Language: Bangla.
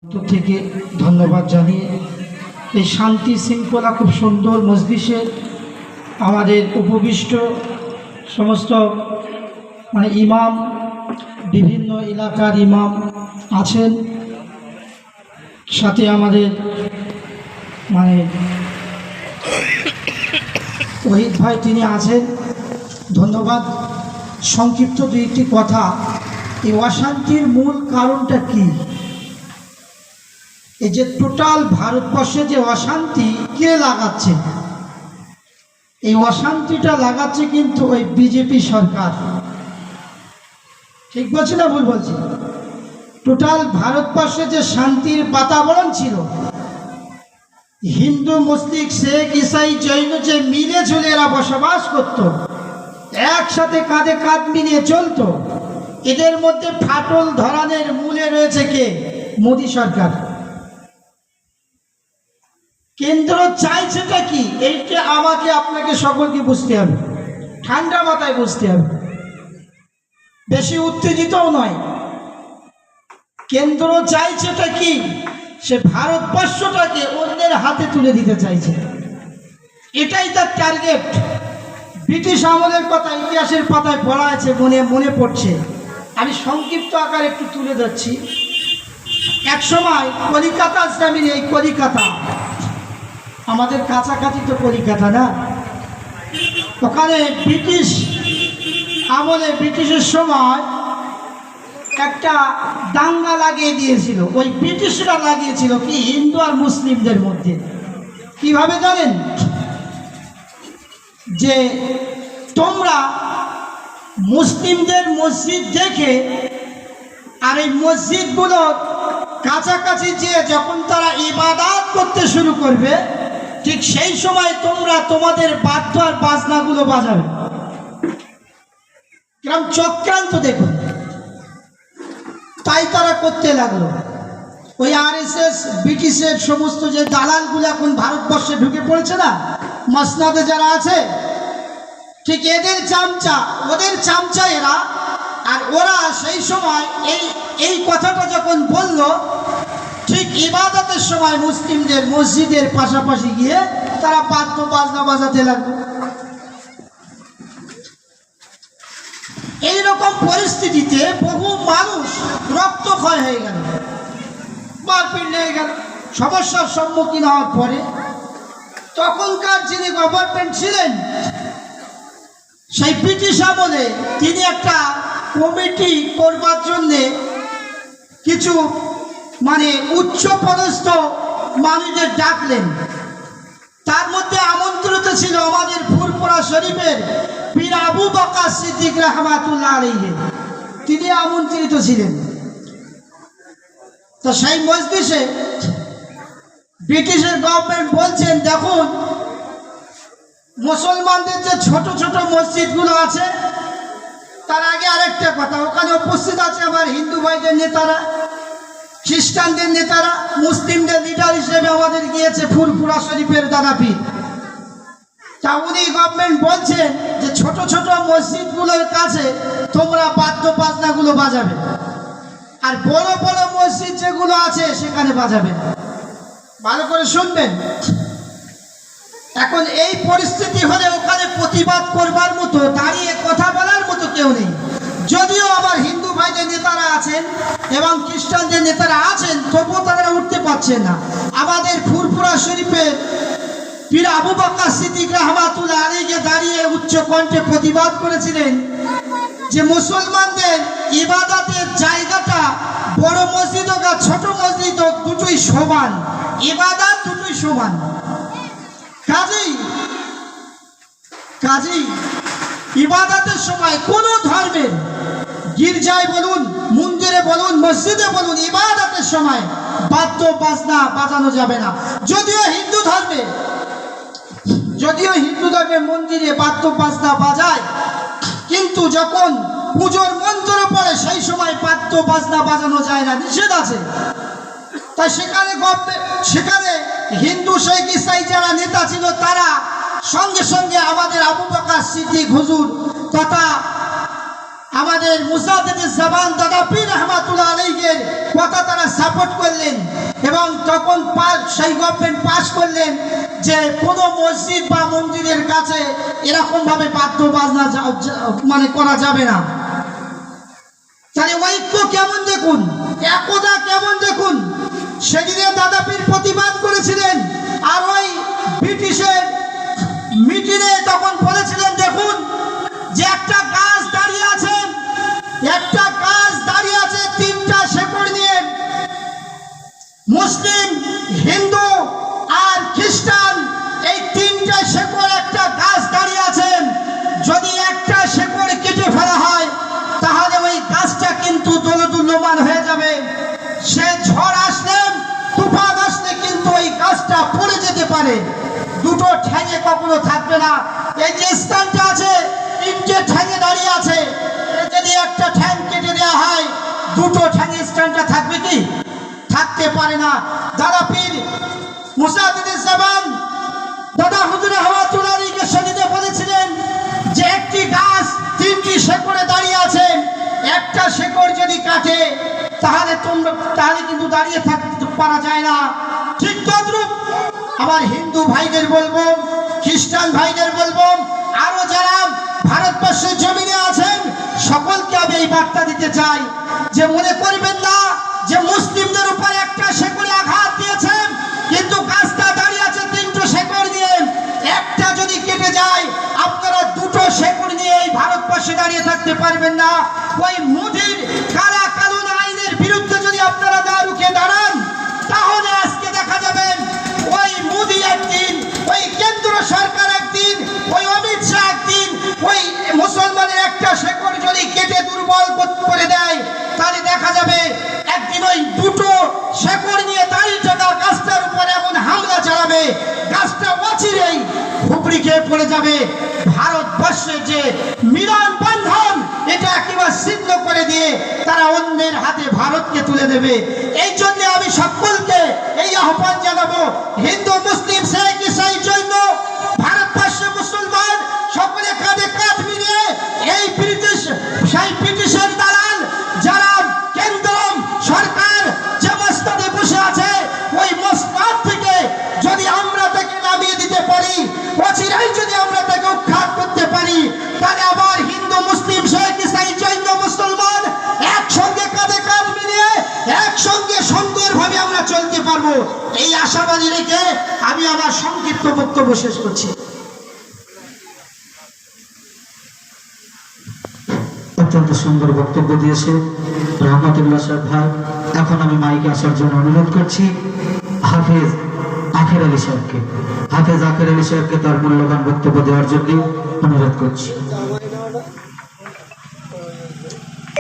থেকে ধন্যবাদ জানিয়ে এই শান্তি শৃঙ্খলা খুব সুন্দর মজলিসে আমাদের উপবিষ্ট সমস্ত ইমাম, বিভিন্ন এলাকার ইমাম আছেন, সাথে আমাদের ওহিদ ভাই তিনি আছেন। ধন্যবাদ। সংক্ষিপ্ত দুই একটি কথা। এই অশান্তির মূল কারণটা কি? এই যে টোটাল ভারতবর্ষে যে অশান্তি কে লাগাচ্ছে? এই অশান্তিটা লাগাচ্ছে কিন্তু ওই বিজেপি সরকার। ঠিক বলছি না ভুল বলছি? টোটাল ভারতবর্ষে যে শান্তির বাতাবরণ ছিল, হিন্দু, মুসলিম, শেখ, ইসাই, জৈন যে মিলে ঝুলে এরা বসবাস করত, একসাথে কাঁধে কাঁধ মিলিয়ে চলতো, এদের মধ্যে ফাটল ধরানোর মূলে রয়েছে কে? মোদী সরকার। কেন্দ্র চাইছেটা কি? এইটা আমাকে আপনাকে সকলকে বুঝতে হবে, ঠান্ডা মাথায় বুঝতে হবে, বেশি উত্তেজিতও নয়। কেন্দ্র চাইছেটা কি? সে ভারতবর্ষটাকে অন্যের হাতে তুলে দিতে চাইছে, এটাই তার টার্গেট। ব্রিটিশ আমলের কথা ইতিহাসের পাতায় পড়া আছে, মনে পড়ছে। আমি সংক্ষিপ্ত আকারে একটু তুলে ধরছি। এক সময় কলিকাতা জামিন, এই কলিকাতা আমাদের কাছাকাছি তো কলিকাতা না, ওখানে ব্রিটিশ আমলে, ব্রিটিশের সময় একটা দাঙ্গা লাগিয়ে দিয়েছিল। ওই ব্রিটিশরা লাগিয়েছিল কি? হিন্দু আর মুসলিমদের মধ্যে। কিভাবে জানেন? যে তোমরা মুসলিমদের মসজিদ দেখে আর এই মসজিদগুলো কাছাকাছি যে যখন তারা ইবাদত করতে শুরু করবে, ঠিক সেই সময় তোমরা তোমাদের বাদ্য আর বাজনাগুলো বাজাবে। কিরম চক্রান্ত দেখুন। তাই তারা করতে লাগলো। ওই আরএসএস, ব্রিটিশের সমস্ত যে দালালগুলো এখন ভারতবর্ষে ঢুকে পড়েছে না, মসনদে যারা আছে, ঠিক এদের চামচা, ওদের চামচা এরা। আর ওরা সেই সময় এই কথাটা যখন বলল, ঠিক ইবাদতের সময় মুসলিমদের মসজিদের পাশাপাশি গিয়ে তারা বাদ্য বাজনা বাজাতে লাগলো। এইরকম পরিস্থিতিতে বহু মানুষ রক্তক্ষয় হয়ে গেল, মারপিট লেগে গেল। সমস্যার সম্মুখীন হওয়ার পরে তখনকার যিনি গভর্নমেন্ট ছিলেন, সেই ব্রিটিশ আমলে, তিনি একটা কমিটি করবার জন্যে কিছু উচ্চ পদস্থ মানুষদের ডাকলেন। তার মধ্যে আমন্ত্রিত ছিল আমাদের ফুরফুরা শরীফের পীর আবু বকর সিদ্দিক রাহমাতুল্লাহ আলাইহি, তিনি আমন্ত্রিত ছিলেন। তো সেই মজলিসে ব্রিটিশের গভর্নমেন্ট বলছেন, দেখুন মুসলমানদের যে ছোট ছোট মসজিদগুলো আছে, তার আগে আরেকটা কথা, ওখানে উপস্থিত আছে আমার হিন্দু ভাইদের নেতারা, খ্রিস্টানদের নেতারা, মুসলিমদের লিডার হিসেবে আমাদের গিয়েছে ফুরফুরা শরীফের দাদা পীর। তা উনি গভর্নমেন্ট বলছেন যে ছোট ছোট মসজিদগুলোর কাছে তোমরা বাদ্য বাজনাগুলো বাজাবে, আর বড় বড় মসজিদ যেগুলো আছে সেখানে বাজাবে। ভালো করে শুনবেন। এখন এই পরিস্থিতি হলে ওখানে প্রতিবাদ করবার মতো, দাঁড়িয়ে কথা বলার মতো কেউ নেই। যদিও আবার হিন্দু ভাইদের নেতারা আছেন এবং খ্রিস্টানদের নেতারা আছেন, তবুও তারা উঠতে পারছেন না। আমাদের ফুরফুরা শরীফের পীর আবু বকর সিদ্দিক রাহমাতুল্লাহ আলাইহি দাঁড়িয়ে উচ্চ কণ্ঠে প্রতিবাদ করেছিলেন যে মুসলমানদের ইবাদতের জায়গাটা বড় মসজিদ হোক আর ছোট মসজিদ হোক, দুটোই সমান, ইবাদত দুটোই সমান। কাজেই ইবাদতের সময় কোন ধর্মের, গির্জায় বলুন, মন্দিরে বলুন, মসজিদে বলুন, ইবাদতের সময় বাদ্য বাজনা বাজানো যাবে না। যদিও হিন্দু ধর্মে মন্দিরে বাদ্য বাজনা বাজায়, কিন্তু যখন পুজোর মন্ত্র পড়ে সেই সময় বাদ্য বাজনা বাজানো যায় না, নিষেধ আছে। তাই সেখানে হিন্দু, শেখ, ইসাই যারা নেতা ছিল, তারা সঙ্গে সঙ্গে আমাদের আবু বকর সিদ্দিক হুজুর তথা আমাদের মুজাদ্দিদুজ জামান দাদা পীর রহমাতুল্লাহ আলাইহির কথা তারা সাপোর্ট করলেন এবং তখন সেই গভর্নমেন্ট পাস করলেন যে কোনো মসজিদ বা মন্দিরের কাছে এরকম ভাবে বাদ্য বাজনা মানে করা যাবে না। তাহলে ঐক্য কেমন দেখুন, একতা কেমন দেখুন। সেদিনে দাদা পীর প্রতিবাদ করেছিলেন, আর ওই ব্রিটিশের মিটিংয়ে তখন বলেছিলেন দেখুন যে একটা গাছ দাঁড়িয়ে আছে, একটা গাছ দাঁড়িয়ে আছে তিনটা শেকড় নিয়ে, মুসলিম, হিন্দু আর খ্রিস্টান এই তিনটা শেকড় একটা গাছ দাঁড়িয়ে আছেন। যদি একটা শেকড় কেটে ফেলা হয় তাহলে ওই গাছটা কিন্তু দোলদুল্যমান হয়ে যাবে। সে ঝড় আসলে, তুফান আসলে কিন্তু ওই গাছটা পড়ে যেতে পারে, দুটো ঠ্যাঙে কখনো থাকবে না। এই যে স্থানটা আছে তিনটে ঠ্যাঙে দাঁড়িয়ে আছে, যদি একটা ঠ্যাং কেটে দেওয়া হয় দুটো ঠ্যাঙে স্থানটা থাকবে কি? থাকতে পারে না। দাদা পীর মুজাদ্দিদুজ জামান দাদা হুজুর রহমাতুল্লাহ আলাইহিকে সেদিনে বলেছিলেন যে একটি গাছ তিনটি শেকড়ে দাঁড়িয়ে আছে, একটা শেকড় যদি কাটে তাহলে কিন্তু দাঁড়িয়ে থাকতে পারা যায় না। ঠিক তদ্রূপ আমার হিন্দু ভাইদের বলবো, খ্রিস্টান ভাইদের বলবো, আরো যারা ভারতবর্ষের জমিনে আছেন সকলকে আমি এই বার্তা দিতে চাই যে মনে করবেন না যে মুসলিমদের উপর একটা শেকড়ে আঘাত দিয়েছেন কিন্তু গাছটা দাঁড়িয়ে আছে তিনটো শেকড় নিয়ে, একটা যদি কেটে যায় আপনারা দুটো শেকড় নিয়ে এই ভারতবর্ষে দাঁড়িয়ে থাকতে পারবেন না। ওই মোদির কালা কানুন আইনের বিরুদ্ধে যদি আপনারা না রুখে দাঁড়ান তাহলে আজকে দেখা যাবে ওই মোদি একদিন, ওই কেন্দ্র সরকার একদিন, ওই অমিত শাহ একদিন ওই মুসলমানের একটা শেকড় যদি কেটে দুর্বল করে দেয় তাহলে দেখা যাবে একদিন ওই দুটো শেকড় নিয়ে দাঁড়িয়ে থাকা গাছটার উপর এমন হামলা চালাবে গাছটা অচিরেই হুবড়ি খেয়ে পড়ে যাবে। ভারতবর্ষের যে মিলন বন্ধন এটা একেবারে ছিন্ন করে দিয়ে তারা অন্যের হাতে ভারতকে তুলে দেবে। এই জন্য আমি সকলকে এই আহ্বান জানাবো, হিন্দু, মুসলিম, শিখ, ইসাই, জৈন, ভারতবর্ষের মুসলমান সকলে কাঁধে কাঁধ মিলিয়ে এই ব্রিটিশের দালাল যারা কেন্দ্র সরকার যে মসনদে বসে আছে ওই মসনদ থেকে যদি আমরা তাকে নামিয়ে দিতে পারি, অচিরেই যদি আমরা তাকে উৎখাত করতে পারি, তাহলে আবার হিন্দু, মুসলিম, শিখ, ইসাই, জৈন, মুসলমান একসঙ্গে কাঁধে কাঁধ মিলিয়ে একসঙ্গে সুন্দরভাবে আমরা চলতে পারবো। এই আশাবাদী রেখে আমি আমার সংক্ষিপ্ত বক্তব্য শেষ করছি। অত্যন্ত সুন্দর বক্তব্য দিয়েছে রহমতুল্লাহ সাহেব ভাই। এখন আমি মাইকে আসার জন্য অনুরোধ করছি হাফেজ আখের আলী সাহেবকে, হাফেজ আখের আলী সাহেবকে তার মূল্যবান বক্তব্য দেওয়ার জন্য অনুরোধ করছি।